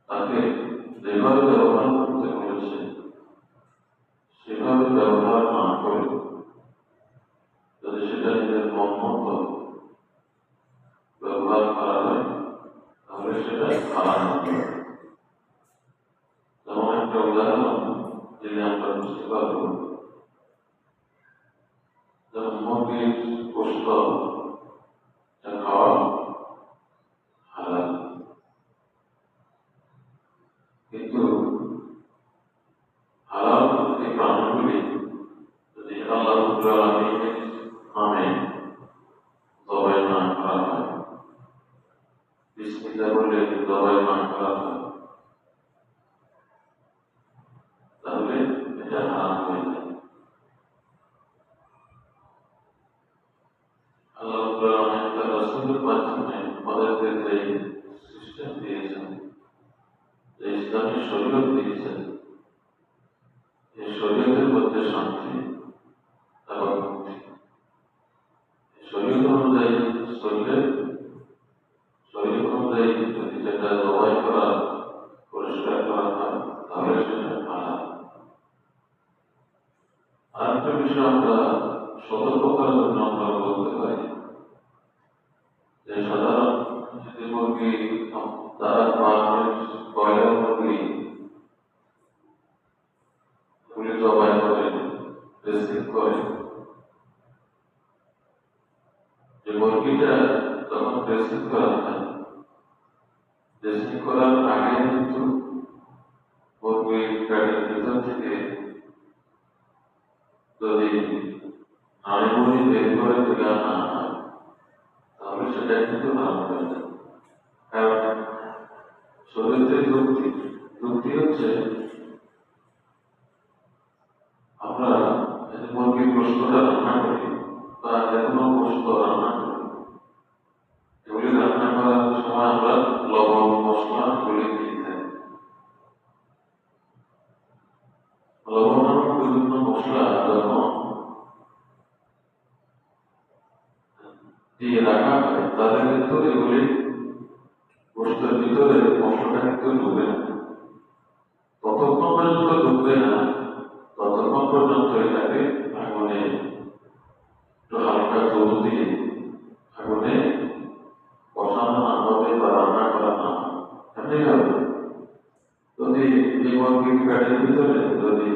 তাকে যেভাবে ব্যবহার করতে বলেছে সেভাবে ব্যবহার না করে যদি সেটা নিজের মন মতো ব্যবহার করা হয় তাহলে সেটা হারাম হতে পারে। যেমন একটা উদাহরণ দিলে আমরা বুঝতে পারবো, যেমন মুরগির গোশত খাওয়া হালাল, কিন্তু হালাল এই প্রাণীগুলি যদি আল্লাহ রাব্বুল আলামিনের নামে জবাই না করা হয়, বিসমিল্লাহ বলে জবাই না করা হয়, তাহলে এটা হারাম হয়ে যায়। আল্লাহ রাব্বুল আলামিন তার রাসূলের মাধ্যমে আমাদেরকে যে সিস্টেম দিয়েছেন, যে ইসলামী শরীয়ত দিয়েছেন, এই শরীয়তের মধ্যে শান্তি এবং মুক্তি। শরীয়ত অনুযায়ী চললে, শরীয়ত অনুযায়ী যদি সেটা জবাই করা পরিষ্কার করা হয় তাহলে সেটা হালাল। আরেকটা বিষয় আমরা সতর্কতার জন্য আমরা বলতে পারি যে সাধারণ যদি মুরগি তারা ব্রয়লার মুরগি গুলি জবাই করে ড্রেসিং করে, যে মুরগিটা যখন ড্রেসিং করা হয়, ড্রেসিং করার আগে কিন্তু মুরগির পেটের ভিতর থেকে যদি নাড়িভুড়ি বের করে দেওয়া না হয় তাহলে সেটা কিন্তু হারাম হয়ে যায়। কারণ শরীরের যুক্তি যুক্তি হচ্ছে আমরা যদি মুরগির গোশতটা রান্না করি বা যে কোনো গোশত রান্না করি, এগুলি রান্না করার সময় আমরা লবণ মশলা এগুলি দিয়ে থাকি। লবণ এবং বিভিন্ন মশলা যখন দিয়ে রাখা হয় তাহলে কিন্তু এগুলি গোশতের ভিতরে মশলাটা কিন্তু ঢুকে না। ততক্ষণ পর্যন্ত ঢুকবে না ততক্ষণ পর্যন্ত এটাকে আগুনে একটু হালকা জল দিয়ে আগুনে বসানো না হবে বা রান্না করা না এমনি হবে। যদি এই মুরগির পেটের ভিতরে যদি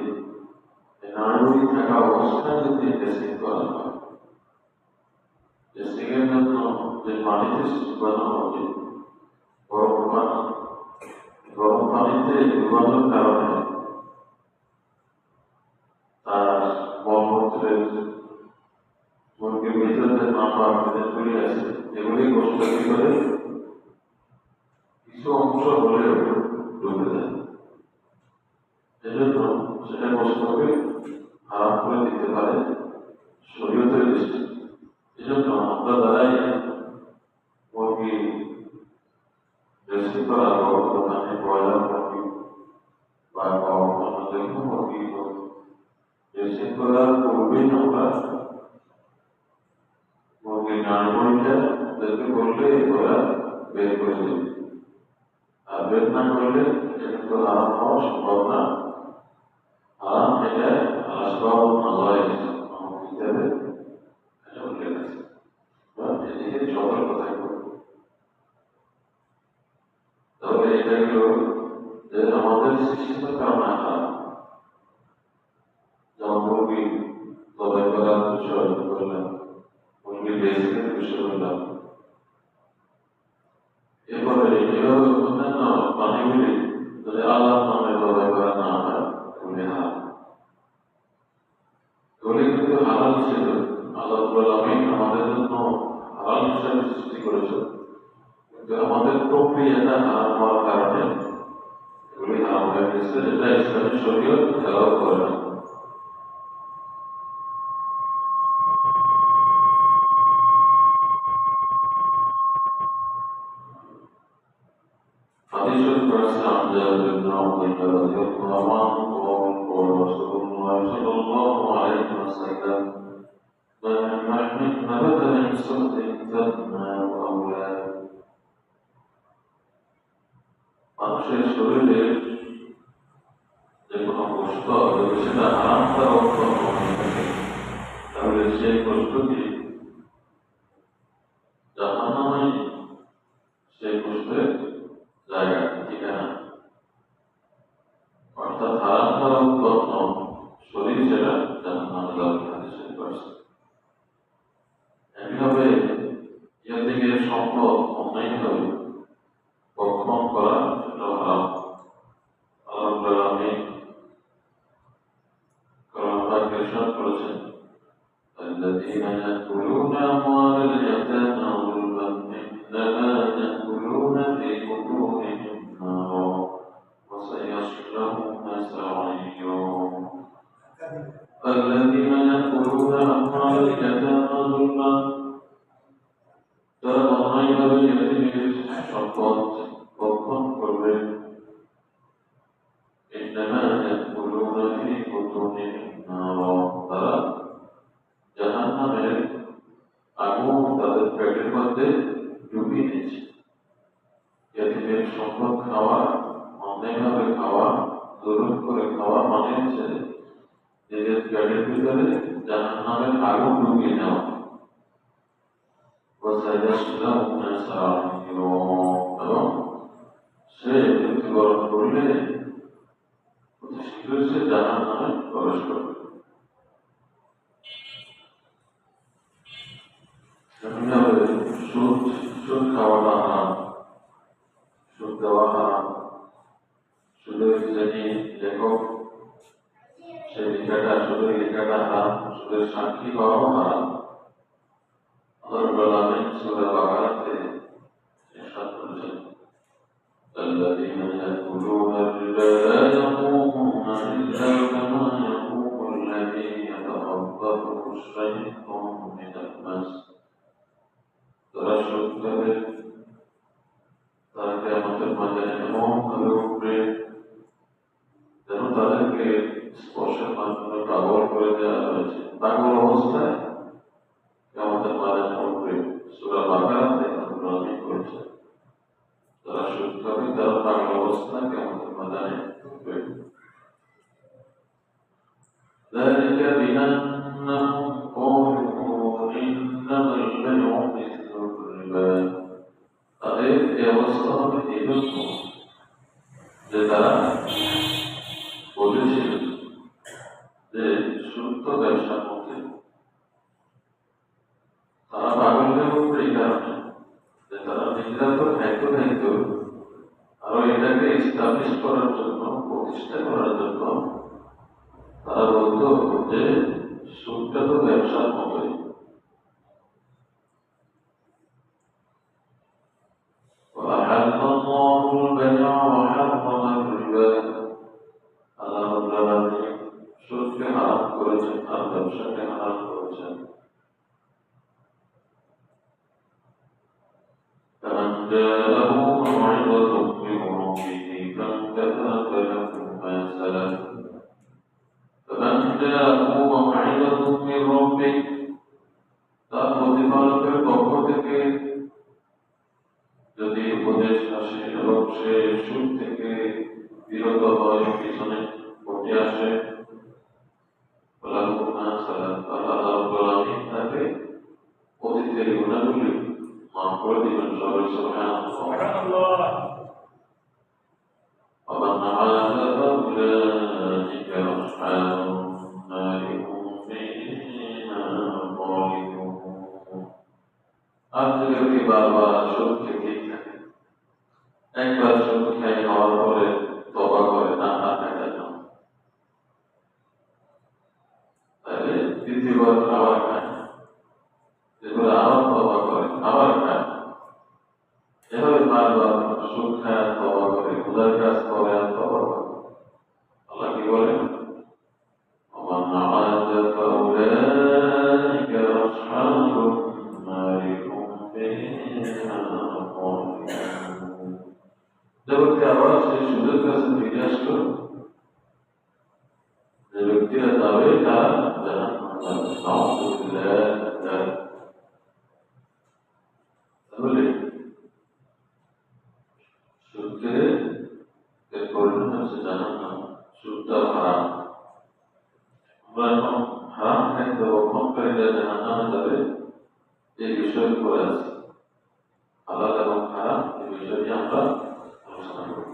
নাড়ুড়ি থাকা অবস্থায় যদি ড্রেসিং করা হয়, ড্রেসিং এর জন্য যে পানিতে ডুবানো হবে গরম পানি, গরম পানিতে ডুবানোর কারণে তার মলমূত্রের মুরগির ভিতরে যে নাপা জিনিসগুলি আছে এগুলি গোশতের ভিতরে কিছু অংশ হলেও ঢুকে যায়। এজন্য সেটা গোশতকে হারাম করে দিতে পারে শরীয়তের দৃষ্টি। এজন্য আমরা যারাই মুরগি ড্রেসিং করা দোকানে ব্রয়লার মুরগি বা অন্য যে কোনো মুরগি ড্রেসিং করার পূর্বেই আমরা মুরগির নাড়িভুড়িটা ওদেরকে বললে ওরা বের করে দেবে, আর বের না করলে এটা কিন্তু হারাম হওয়া সম্ভব না। হারাম এটা আসবাব নাজায়েজ হিসাবে এটা উল্লেখ আছে, এদিকে সতর্ক থাকবে। তাহলে এটা হলো যে আমাদের সিস্টেমের কারণে হারাম। যেমন মুরগি জবাই করার বিষয় বললাম, মুরগি ড্রেসিংয়ের বিষয় বললাম, এরপরে এভাবে অন্যান্য প্রাণীগুলি যদি আল্লাহর নামে জবাই করা না হয় এগুলি হারাম। এগুলি কিন্তু হালাল ছিল, আল্লাহ রাব্বুল আলামিন আমাদের জন্য হালাল হিসাবে সৃষ্টি করেছেন, কিন্তু আমাদের প্রক্রিয়াটা হারাম হওয়ার কারণে এগুলি হারাম হয়ে গেছে। এটা ইসলামী শরীয়ত এলাও করে না। حديث الفرس عن جابر بن عبد الله رضي الله عنه قال رسول الله صلى الله عليه وسلم ما من لحم نبت من سلط فالنار أولى মানুষের শরীরে যে কোনো কষ্ট যদি সেটা হারাম তার অর্থ হয়ে থাকে, তাহলে সেই কষ্টটি জাহান্নামে সেই কষ্টের জায়গা ঠিকানা, অর্থাৎ হারাম তার উৎপন্ন শরীর সেটা জাহান্নামে যাবে হাদিসে পারছে। একইভাবে ইয়াদিকের সম্পদ অন্যায়ভাবে ভক্ষণ করা সেটা হারাম। আল্লাহ আমি কোরআন ইরশাদ করেছেন, الذين يأكلون أموال اليتامى ظلما إنما يأكلون في بطونهم نارا وسيصلون سعيرا الذين يأكلون أموال اليتامى ظلما তারা অন্যায়ভাবে ইয়াতীমের সম্পদ ভক্ষণ করবে, إنما يأكلون في بطونهم نارا তারা জাহান্নামের আগুন তাদের পেটের মধ্যে ডুবিয়ে দিচ্ছে। ইয়াতীমের সম্পদ খাওয়া, অন্যায়ভাবে খাওয়া, জুলুম করে খাওয়া মানে হচ্ছে নিজের পেটের ভিতরে জাহান্নামের আগুন ডুবিয়ে নেওয়া। এবং সে মৃত্যুবরণ করলে অতি শীঘ্রই সে জাহান্নামে প্রবেশ করবে। সুদ খাওয়াটা হারাম, সুদ দেওয়া হারাম, সুদের যিনি লেখক সেই সুদের লেখাটা হারাম, সুদের সাক্ষী হওয়াও হারাম। আল্লাহ রাব্বুল আলামিন সূরা বাকারাতে ইরশাদ করেছেন, الذين يأكلون الربا لا يقومون إلا كما يقوم الذي يتخبطه الشيطان من المس তারা সুদ খাবে, তারা কিয়ামতের ময়দানে এমনভাবে উঠবে যেন তাদেরকে স্পর্শের মাধ্যমে পাগল করে দেওয়া হয়েছে। পাগল অবস্থায় কিয়ামতের ময়দানে উঠবে। সূরা বাকারাতে আল্লাহ করেছে তারা সুদ খাবে, তারা পাগল অবস্থায় কিয়ামতের ময়দানে উঠবে। ذلك بأنهم قالوا إنما البيع مثل الربا তাদের এই অবস্থা হবে এই জন্য যে তারা বলেছিল যে সুদ তো ব্যবসার মধ্যে। তারা পাগল হয়ে উঠবে এই কারণে যে তারা নিজেরা তো খাইতো আরো এটাকে এস্টাবলিশ করার জন্য, প্রতিষ্ঠা করার জন্য তারা বলতো যে সুদটা তো ব্যবসার মতোই। وأحل الله البيع وحرم الربا আল্লাহ রাব্বুল আলামিন সুদকে হারাম করেছেন আর ব্যবসাকে হারাম করেছেন। فمن جاءه موعظة من ربه فانتهى فله ما سلف فمن جاءه موعظة من ربه তার প্রতিপালকের পক্ষ থেকে যদি উপদেশ আসে এবং সে সুদ থেকে বিরত হয়, পিছনে ঘটে আসে, আল্লাহ রাব্বুল আলামিন তাকে অতীতের গুনাহগুলি মাফ করে দিবেন। সবাই সুবহানাল্লাহ। ومن عاد فأولئك أصحاب النار هم فيها خالدون আর যদি বারবার সুদ খেতেই থাকে, একবার সুদ খেয়ে নেওয়ার পরে তওবা করে না আর খাইতে না, তাহলে দ্বিতীয়বার আবার খায়, এরপরে আবার তওবা করে আবার খায়, এভাবে বারবার সুদ খায় তওবা করে, গুনার কাজ করে আর তওবা করে। আল্লাহ কি বলেন, ومن عاد فأولئك أصحاب النار هم فيها خالدون জগতে আবার সেই সুদের কাছে ফিরে আসলো, যে ব্যক্তিরা যাবে তারা তাহলে সুদকে পরিণত হচ্ছে জানেন না, সুদটা হারাম। আমরা এখন হারাম খাদ্য ভক্ষণকারীরা জাহান্নামে যাবে এই বিষয়ের উপরে আছে। হালাল এবং হারাম এই বিষয় নিয়ে আমরা আলোচনা করব।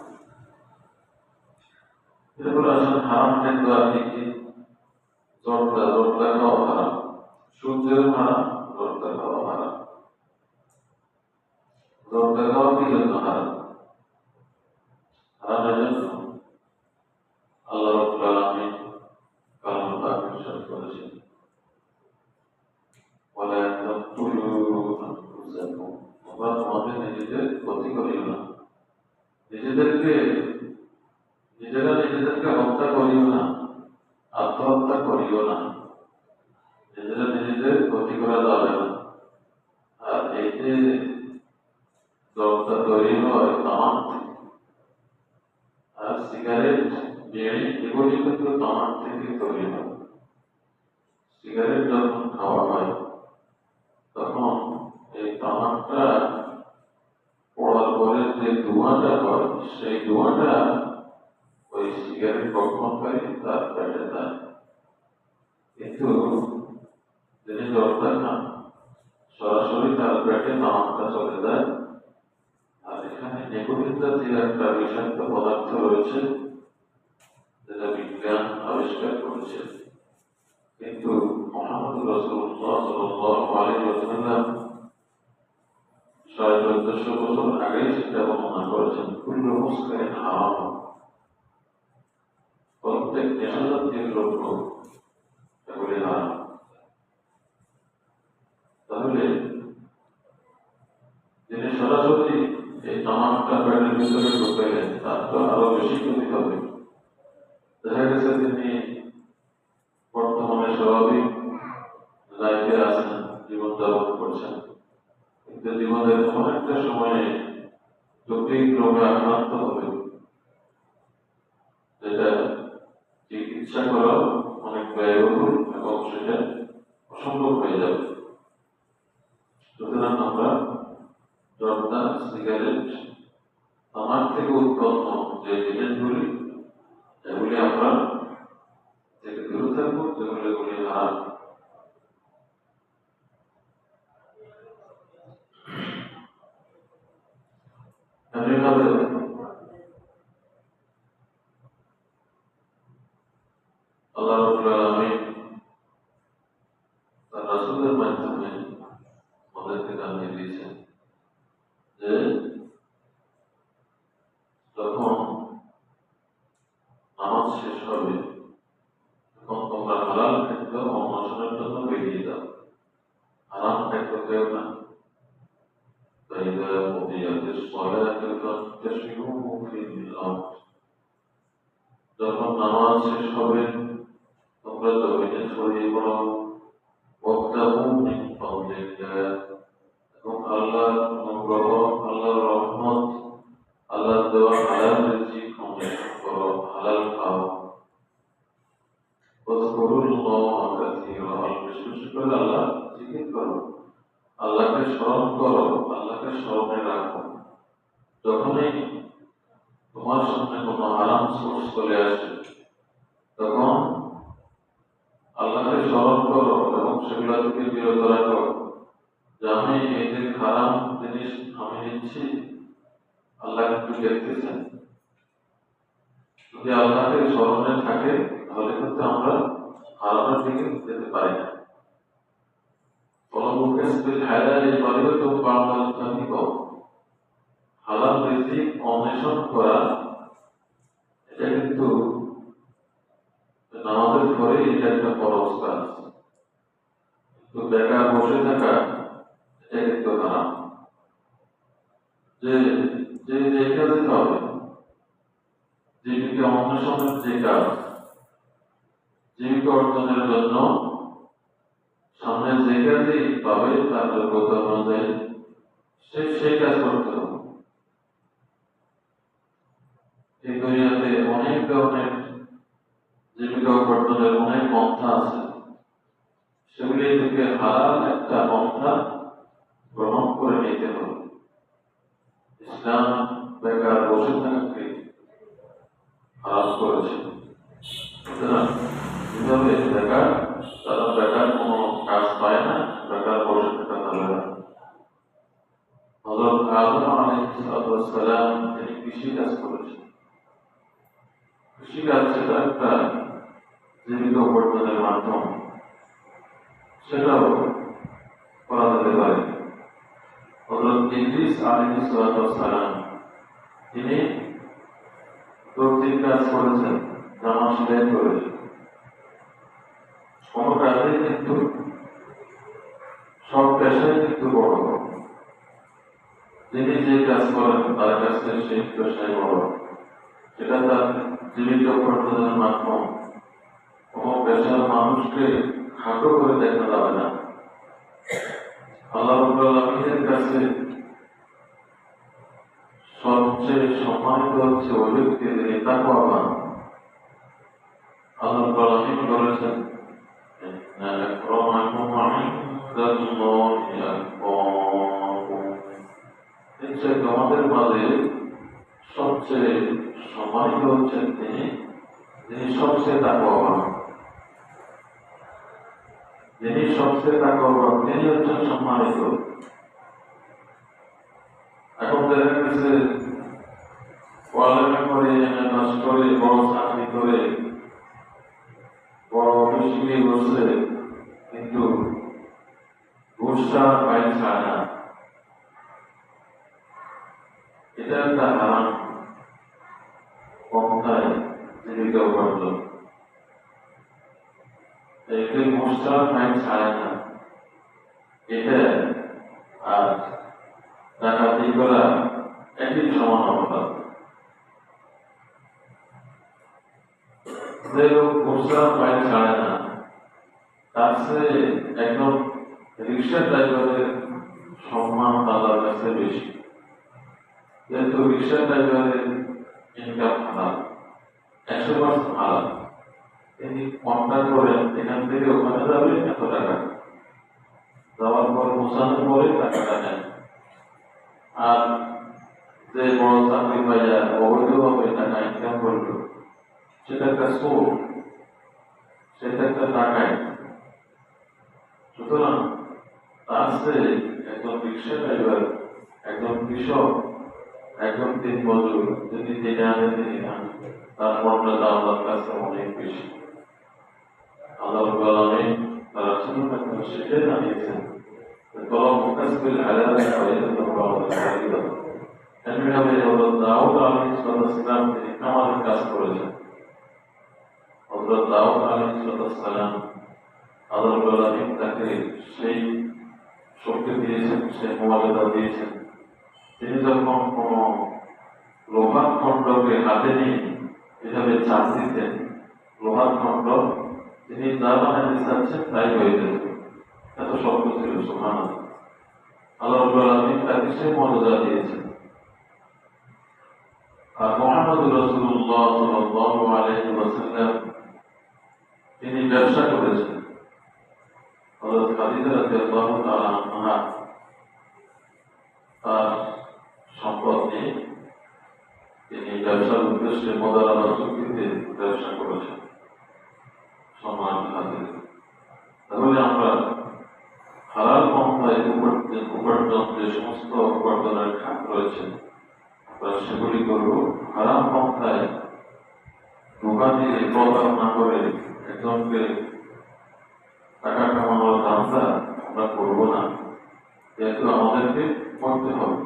এরপরে আসলে হারাম খাদ্য আপনি কি? জর্দা খাওয়া হারাম, সূর্যের হারাম, জর্দা খাওয়া হারাম। জর্দা খাওয়া কি জন্য হারাম? হারামের জন্য আল্লাহ রাব্বুল আলামিন কালামে পাকে ইরশাদ করেছেন, ওয়ালা তাকতুলু আনফুসাকুম, তোমরা তোমাদের নিজেদের ক্ষতি করিও না। নিজেরা নিজেদেরকে হত্যা করিও না, আত্মহত্যা করিও না। নিজেরা নিজেদের ক্ষতি করা যাবে না। আর এই যে জর্দা তৈরি হয় তামাক থেকে, আর সিগারেট, বিড়ি এগুলি কিন্তু তামাক থেকে তৈরি হয়। সিগারেট যখন খাওয়া হয় তখন এই তামাকটা পড়ার পরে যে ধোঁয়াটা হয়, সেই ধোঁয়াটা ওই সিগারেট ভক্ষণকারী তার পেটে যায়। কিন্তু যিনি জর্দা খান সরাসরি তার পেটে তামাকটা চলে যায়। আর এখানে নিকোটিন জাতীয় একটা বিষাক্ত পদার্থ রয়েছে যেটা বিজ্ঞান আবিষ্কার করেছে। কিন্তু মুহাম্মদ রাসূলুল্লাহ সাল্লাল্লাহু আলাইহি ওয়াসাল্লাম 1450 বছর আগে সেটা বর্ণনা করেছেন, কুল্লু মুসকিরিন হারাম, প্রত্যেক নেশাজাতীয় দ্রব্য এগুলি হারাম। তাহলে যিনি সরাসরি এই তামাকটা পেটের ভিতরে ঢুকাইলেন তার তো আরো বেশি ক্ষতি হবে। দেখা গেছে তিনি বর্তমানে স্বাভাবিক লাইফে আছেন, জীবনযাপন করছেন, কিন্তু জীবনের এমন একটা সময়ে জটিল রোগে আক্রান্ত হবে যেটা চিকিৎসা করা অনেক ব্যয়বহুল এবং সেটা অসম্ভব হয়ে যাবে। সুতরাং আমরা জর্দা, সিগারেট, তামাক থেকে উৎপন্ন যে জিনিসগুলি এগুলি আমরা থেকে দূরে থাকবো, যেগুলি হারাম। এমনিভাবে আল্লাহ রাব্বুল আলামিন তার রাসূলের মাধ্যমে আমাদেরকে জানিয়ে দিয়েছেন যে যখন নামাজ শেষ হবে তখন তোমরা হালাল খাদ্য অন্বেষণের জন্য বেরিয়ে যাও, হারাম খাদ্য খেও না। فإذا قضيت الصلاة فانتشروا في الأرض, যখন নামাজ শেষ হবে তোমরা জমিনে ছড়িয়ে পড়ো, ওয়াবতাগু মিন ফাদলিল্লাহ, এবং আল্লাহর অনুগ্রহ, আল্লাহর রহমত, আল্লাহর দেওয়া হালাল রিজিক অন্বেষণ করো, হালাল খাও। ওয়াজকুরুল্লাহ কাসীরা, বেশি করে আল্লাহ জিকির করো, আল্লাহকে স্মরণ করো, আল্লাহকে স্মরণে রাখো। যখনই তোমার সামনে কোনো হারাম সোর্স চলে আসে তখন আল্লাহকে স্মরণ করো এবং সেগুলো থেকে বিরত রাখো, যে আমি এই যে হারাম জিনিস আমি নিচ্ছি আল্লাহ কিন্তু দেখতেছেন। যদি আল্লাহকে স্মরণে থাকে তাহলে কিন্তু আমরা হারামের দিকে যেতে পারি না। হালাল রিজিক অন্বেষণ করা এটা কিন্তু নামাজের পরে এটা একটা ফরজ কাজ, তো বেকার বসে থাকা এটা কিন্তু হারাম। যে যে কাজে হবে, জীবিকা অন্বেষণের যে কাজ, জীবিকা অর্জনের জন্য সামনে যে কাজই পাবে তার যোগ্যতা অনুযায়ী সেই কাজ করতে হবে। এই দুনিয়াতে অনেক ধরনের জীবিকা উপার্জনের অনেক পন্থা আছে, সেগুলি থেকে হালাল একটা পন্থা গ্রহণ করে নিতে হবে। ইসলাম বেকার বসে থাকাকে হারাম করেছে। সুতরাং এভাবে বেকার, তারা বেকার কোনো কাজ পায় না, বেকার বসে থাকা যাবে না। হযরত আদম আলাইহিস সালাম তিনি কৃষিকাজ করেছেন। কৃষিকাজ সেটা একটা জীবিকা উপার্জনের মাধ্যম, সেটাও করা যেতে পারে। হযরত ইদ্রিস আলাইহিস সালাম তিনি দর্জির কাজ করেছেন, জামা সেলাই করেছেন। কোনো কাজে কিন্তু সব পেশায় কিন্তু বড় বড়, যিনি যে কাজ করেন তার কাছে সেই পেশায় বড়, সেটা তার জীবিকা উপার্জনের মাধ্যম। কোনো পেশার মানুষকে খাটো করে দেখা যাবে না। আল্লাহ রাব্বুল আলামিনের কাছে সবচেয়ে সম্মানিত হচ্ছে ওই ব্যক্তি যিনি তাকওয়াবান। আল্লাহ রাব্বুল আলামিন বলেছেন, ইন্না আকরামাকুম ইনদাল্লাহি আতকাকুম। নিশ্চয় তোমাদের মাঝে সবচেয়ে সম্মানিত হচ্ছেন তিনি, যিনি সবচেয়ে তাকওয়াবান। যিনি সবচেয়ে তাকওয়াবান তিনি হচ্ছেন সম্মানিত। এখন দেখা গেছে পড়ালেখা করে, কাজ করে, বড় চাকরি করে, বড় অফিসে গিয়ে বসে, কিন্তু ঘুষ ছাড়া ফাইল ছাড়ে না। এটা একটা হারাম পন্থায় জীবিকা উপার্জন। এই ঘুষ ছাড়া ফাইল ছাড়ে না, এটা আর ডাকাতি করা একই সমান অপরাধ। যে লোক ঘুষ ছাড়া ফাইল ছাড়ে না, তার চেয়ে একদম রিক্সা ড্রাইভারের সম্মান তাদের কাছে বেশি। যেহেতু রিক্সা ড্রাইভারের ইনকাম হালাল, 100% হালাল। তিনি কন্ট্রাক্ট করেন, এখান থেকে ওখানে যাবে এত টাকা, যাওয়ার পর পৌঁছানোর পরে টাকাটা নেন। আর যে বড় চাকরি পাইয়া অবৈধভাবে টাকা ইনকাম করলো, সেটা একটা সোর্স, সেটা একটা টাকায়। সুতরাং তার চেয়ে একজন রিক্সা ড্রাইভার, একজন কৃষক, একজন দিন মজুর যদি জেনে আনে তিনি না, তার মর্যাদা আল্লাহর কাছে অনেক বেশি। আল্লাহ রাব্বুল আলামিন তার রাসূলের মাধ্যমে শিখিয়ে জানিয়েছেন, তলব মুকাসবিল হালাল ফায়দা। এমনিভাবে হযরত দাউদ আলাইহিস সালাম তিনি কামালের কাজ করেছেন। হযরত দাউদ আলাইহিস সালাম আল্লাহ রাব্বুল আলামিন তাকে সেই শক্তি দিয়েছেন, সেই মর্যাদা দিয়েছেন। তিনি যখন কোনো লোহার খণ্ডকে হাতে নিয়ে এভাবে চাপ দিতেন, লোহার খণ্ড তিনি যা বানাতে চাচ্ছেন তাই হয়ে যেত, এত শক্ত ছিল। সুবহানাল্লাহ। আল্লাহ রাব্বুল আলামিন তাকে সেই মর্যাদা দিয়েছেন। আর মুহাম্মদুর রাসূলুল্লাহ সাল্লাল্লাহু আলাইহি ওয়াসাল্লাম তিনি ব্যবসা করেছেন। হযরত খাদিজা রাদিয়াল্লাহু তাআলা আনহা তার সম্পদ নিয়ে তিনি ব্যবসার উদ্দেশ্যে মুদারাবা চুক্তিতে ব্যবসা করেছেন। সম্মানিত হাজির, তাহলে আমরা হালাল পন্থায় উপার্জন যে সমস্ত উপার্জনের খাত রয়েছে আমরা সেগুলি করব। হারাম পন্থায় ধোঁকা দিয়ে প্রতারণা করে একজনকে টাকা কামানোর ধান্দা আমরা করব না, যেহেতু আমাদেরকে করতে হবে।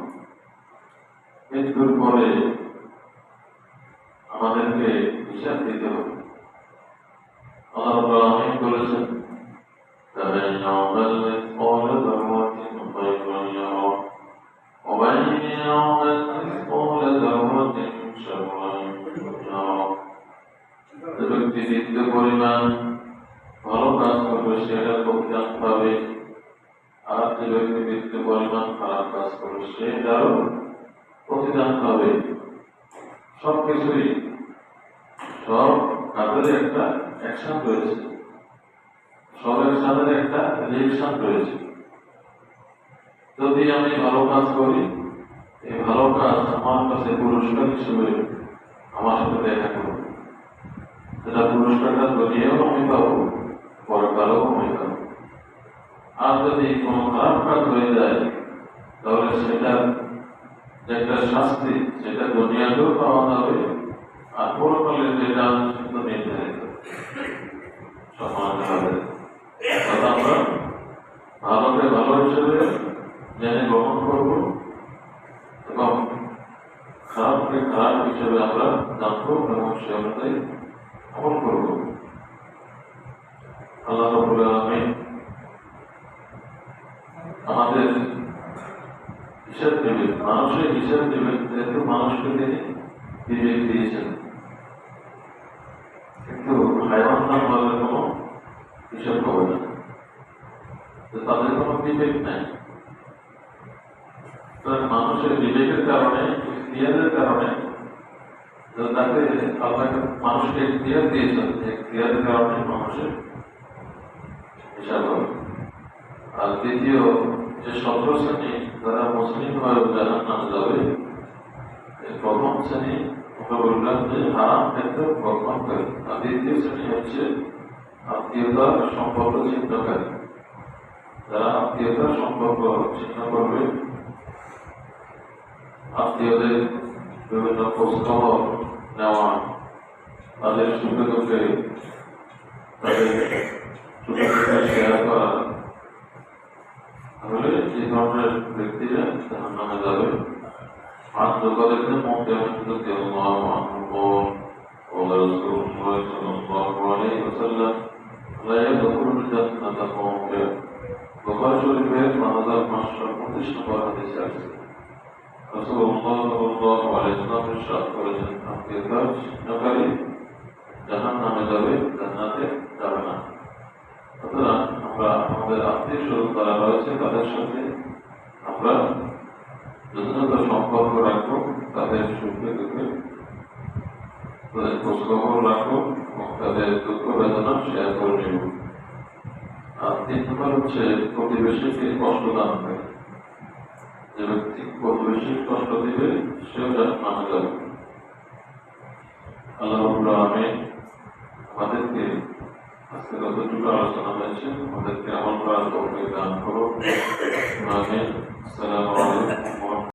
মৃত্যুর পরে আমাদেরকে হিসাব দিতে হবে। আল্লাহ রাব্বুল আলামিন বলেছেন, فمن يعمل مثقال ذرة خيرا يره ومن يعمل مثقال ذرة شرا يره। যে ব্যক্তি দ্বিতীয় পরিমাণ ভালো কাজ করবে সেটা প্রতিদান পাবে, আর যে ব্যক্তি দ্বিতীয় পরিমাণ খারাপ কাজ করবে সেটারও প্রতিদান পাবে। সবকিছুই, সব কাজের একটা অ্যাকশন রয়েছে, সব অ্যাকশনের একটা রিঅ্যাকশন রয়েছে। যদি আমি ভালো কাজ করি, এই ভালো কাজ আমার কাছে পুরস্কার হিসেবে আমার সাথে দেখা করবে। সেটা পুরস্কারটা দুনিয়াও আমি পাবো, পরকালেও আমি পাবো। আর যদি কোনো খারাপ কাজ হয়ে যায় তাহলে সেটা যে একটা শাস্তি, সেটা দুনিয়াতেও পাওয়া যাবে, আর পরকালে যেটা সেটা নির্ধারিত সমান হবে। আমরা ভালোকে ভালো হিসেবে জেনে গ্রহণ করবো এবং খারাপকে খারাপ হিসেবে আমরা জানবো এবং সে অনুযায়ী আমল করবো। আল্লাহ রাব্বুল আলামিন আমাদের হিসাব দেবেন, মানুষের হিসাব দেবেন, যেহেতু মানুষকে তিনি বিবেক দিয়েছেন, কিন্তু হাইওয়ান নামে কোনো হিসাব হবে না, তাদের কোনো বিবেক নাই। মানুষের বিবেকের কারণে, ইখতিয়ারের কারণে তাকে আল্লাহ মানুষকে ইখতিয়ার দিয়েছেন, ইখতিয়ারের কারণে মানুষের হিসাব হবে। আর দ্বিতীয় যে 17 শ্রেণী যারা মুসলিম হয়ে জাহান্নামে যাবে, প্রথম শ্রেণী আমরা বললাম যে হারাম ক্ষেত্রে গ্রহণ করে, আর দ্বিতীয় শ্রেণী হচ্ছে আত্মীয়তার সম্পর্ক ছিন্নকারী। যারা আত্মীয়তার সম্পর্ক ছিন্ন করবে, আত্মীয়দের বিভিন্ন খোঁজখবর নেওয়া, তাদের সুখে দুঃখে তাদের সুখে দুঃখে শেয়ার করা, তাহলে এই ধরনের ব্যক্তিরা জাহান্নামে যাবে। আর যোগাযোগের মধ্যে যদি আল্লাহ وقال رسول الله صلى الله عليه وسلم لا يدخل الجنة قوم বুখারী শরীফের 5525 নম্বর হাদিসে আছে, রাসূলুল্লাহ সাল্লাল্লাহু আলাইহি ওয়াসাল্লাম ইরশাদ করেছেন, আত্মীয়তার ছিন্নকারী জাহান্নামে যাবে, জান্নাতে যাবে না। সুতরাং আমরা আমাদের আত্মীয় স্বজন যারা রয়েছে তাদের সাথে আমরা যথাযথ সম্পর্ক রাখবো, তাদের সুখে দুঃখে তাদের খোঁজখবর রাখবো এবং তাদের দুঃখ বেদনা শেয়ার করে নেব। আর 3 নম্বর হচ্ছে প্রতিবেশীকে কষ্ট দান করে। যে ব্যক্তি প্রতিবেশী কষ্ট দিবে সেও জাহান্নামে যাবে। আল্লাহ রাব্বুল আলামিন আমাদেরকে আজকে যতটুকু আলোচনা হয়েছে আমাদেরকে আমল করার তৌফিক দান করুন। আমিন। আসসালামু আলাইকুম।